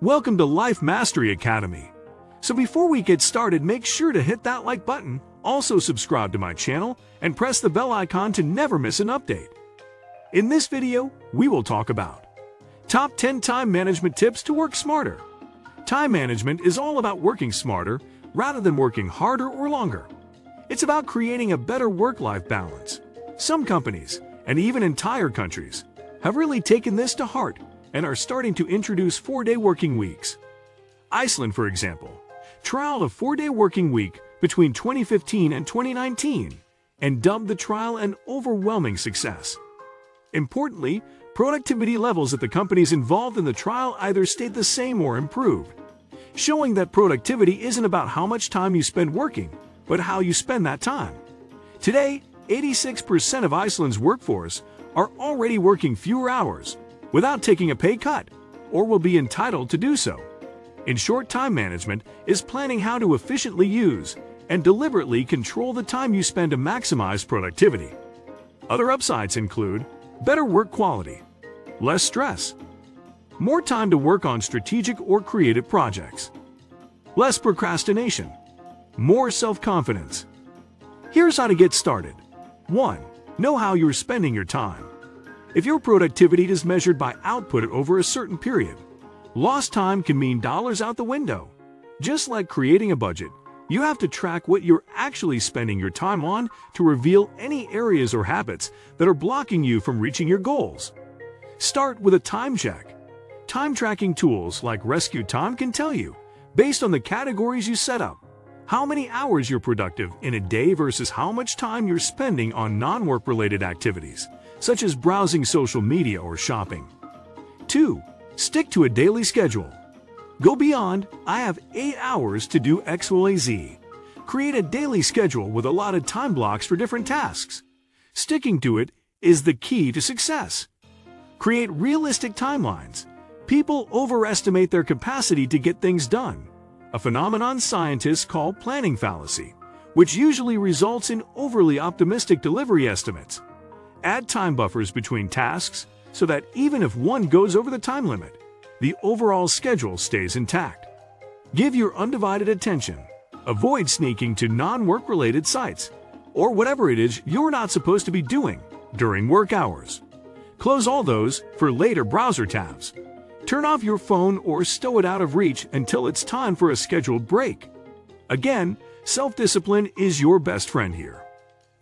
Welcome to Life Mastery Academy. So before we get started, make sure to hit that like button, also subscribe to my channel, and press the bell icon to never miss an update. In this video, we will talk about Top 10 Time Management Tips to Work Smarter. Time management is all about working smarter rather than working harder or longer. It's about creating a better work-life balance. Some companies, and even entire countries, have really taken this to heart and are starting to introduce 4-day working weeks. Iceland, for example, trialed a 4-day working week between 2015 and 2019 and dubbed the trial an overwhelming success. Importantly, productivity levels at the companies involved in the trial either stayed the same or improved, showing that productivity isn't about how much time you spend working, but how you spend that time. Today, 86% of Iceland's workforce are already working fewer hours without taking a pay cut, or will be entitled to do so. In short, time management is planning how to efficiently use and deliberately control the time you spend to maximize productivity. Other upsides include better work quality, less stress, more time to work on strategic or creative projects, less procrastination, more self-confidence. Here's how to get started. 1. Know how you're spending your time. If your productivity is measured by output over a certain period, lost time can mean dollars out the window. Just like creating a budget, you have to track what you're actually spending your time on to reveal any areas or habits that are blocking you from reaching your goals. Start with a time check. Time tracking tools like Rescue Time can tell you, based on the categories you set up, how many hours you're productive in a day versus how much time you're spending on non-work related activities, such as browsing social media or shopping. 2. Stick to a daily schedule. Go beyond, I have 8 hours to do XYZ. Create a daily schedule with allotted time blocks for different tasks. Sticking to it is the key to success. Create realistic timelines. People overestimate their capacity to get things done, a phenomenon scientists call planning fallacy, which usually results in overly optimistic delivery estimates. Add time buffers between tasks so that even if one goes over the time limit, the overall schedule stays intact. Give your undivided attention. Avoid sneaking to non-work related sites or whatever it is you're not supposed to be doing during work hours. Close all those for later browser tabs. Turn off your phone or stow it out of reach until it's time for a scheduled break. Again, self-discipline is your best friend here.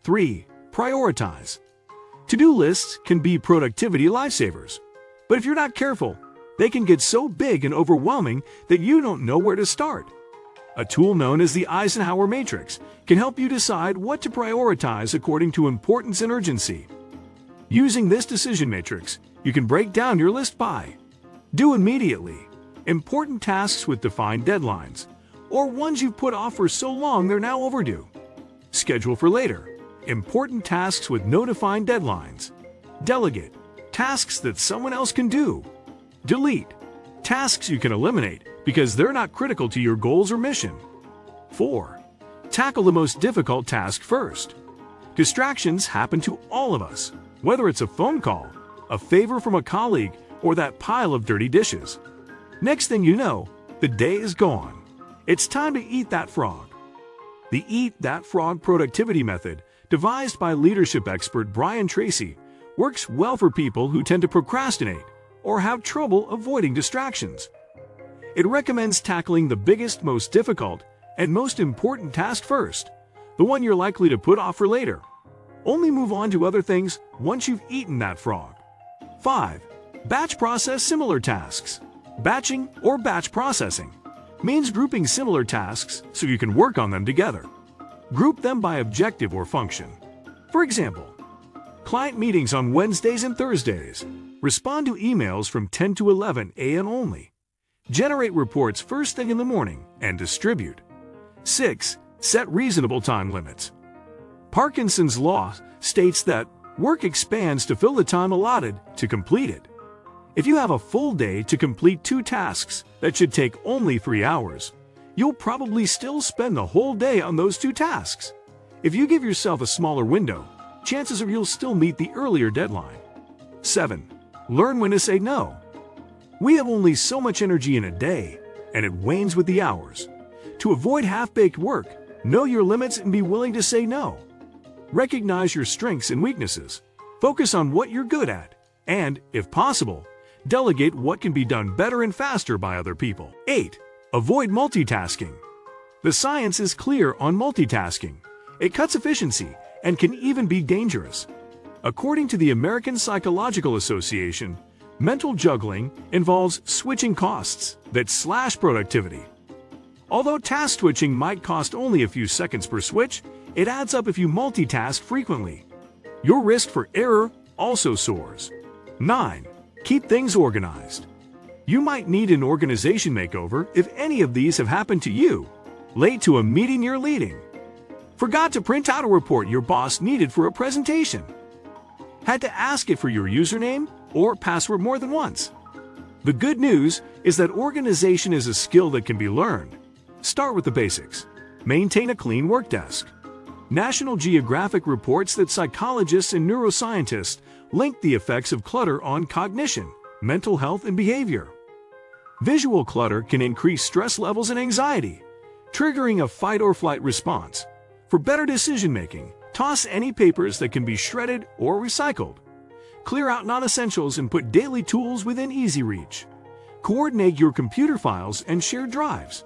3. Prioritize. To-do lists can be productivity lifesavers, but if you're not careful, they can get so big and overwhelming that you don't know where to start. A tool known as the Eisenhower Matrix can help you decide what to prioritize according to importance and urgency. Using this decision matrix, you can break down your list by do immediately, important tasks with defined deadlines, or ones you've put off for so long they're now overdue. Schedule for later, important tasks with no defined deadlines. Delegate, tasks that someone else can do. Delete, tasks you can eliminate because they're not critical to your goals or mission. 4. Tackle the most difficult task first. Distractions happen to all of us, whether it's a phone call, a favor from a colleague, or that pile of dirty dishes. Next thing you know, the day is gone. It's time to eat that frog. The Eat That Frog productivity method, devised by leadership expert Brian Tracy, works well for people who tend to procrastinate or have trouble avoiding distractions. It recommends tackling the biggest, most difficult, and most important task first, the one you're likely to put off for later. Only move on to other things once you've eaten that frog. 5. Batch process similar tasks. Batching or batch processing means grouping similar tasks so you can work on them together. Group them by objective or function. For example, client meetings on Wednesdays and Thursdays. Respond to emails from 10 to 11 a.m. only. Generate reports first thing in the morning and distribute. 6. Set reasonable time limits. Parkinson's law states that work expands to fill the time allotted to complete it. If you have a full day to complete 2 tasks that should take only 3 hours, you'll probably still spend the whole day on those 2 tasks. If you give yourself a smaller window, chances are you'll still meet the earlier deadline. 7. Learn when to say no. We have only so much energy in a day, and it wanes with the hours. To avoid half-baked work, know your limits and be willing to say no. Recognize your strengths and weaknesses. Focus on what you're good at, and, if possible, delegate what can be done better and faster by other people. 8. Avoid multitasking. The science is clear on multitasking. It cuts efficiency and can even be dangerous. According to the American Psychological Association, mental juggling involves switching costs that slash productivity. Although task switching might cost only a few seconds per switch, it adds up if you multitask frequently. Your risk for error also soars. 9. Keep things organized. You might need an organization makeover if any of these have happened to you. Late to a meeting you're leading. Forgot to print out a report your boss needed for a presentation. Had to ask it for your username or password more than once. The good news is that organization is a skill that can be learned. Start with the basics. Maintain a clean work desk. National Geographic reports that psychologists and neuroscientists link the effects of clutter on cognition, mental health, and behavior. Visual clutter can increase stress levels and anxiety, triggering a fight-or-flight response. For better decision-making, toss any papers that can be shredded or recycled. Clear out non-essentials and put daily tools within easy reach. Coordinate your computer files and shared drives.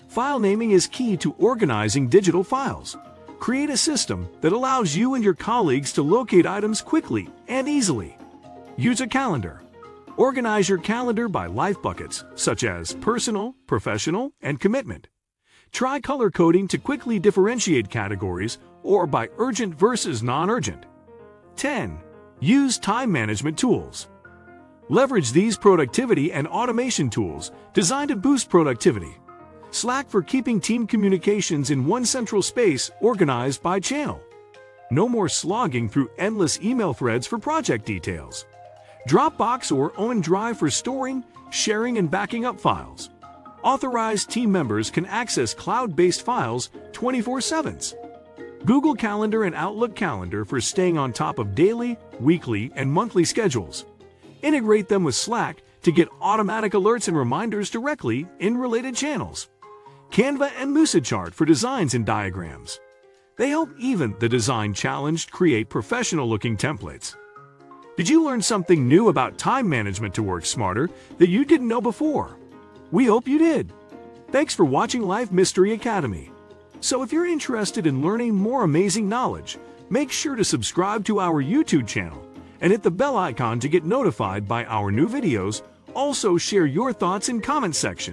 File naming is key to organizing digital files. Create a system that allows you and your colleagues to locate items quickly and easily. Use a calendar. Organize your calendar by life buckets, such as personal, professional, and commitment. Try color coding to quickly differentiate categories or by urgent versus non-urgent. 10. Use time management tools. Leverage these productivity and automation tools designed to boost productivity. Slack for keeping team communications in one central space organized by channel. No more slogging through endless email threads for project details. Dropbox or OneDrive for storing, sharing, and backing up files. Authorized team members can access cloud-based files 24/7. Google Calendar and Outlook Calendar for staying on top of daily, weekly, and monthly schedules. Integrate them with Slack to get automatic alerts and reminders directly in related channels. Canva and Lucidchart for designs and diagrams. They help even the design-challenged create professional-looking templates. Did you learn something new about time management to work smarter that you didn't know before? We hope you did. Thanks for watching Life Mystery Academy. So if you're interested in learning more amazing knowledge, make sure to subscribe to our YouTube channel and hit the bell icon to get notified by our new videos. Also share your thoughts in comment section.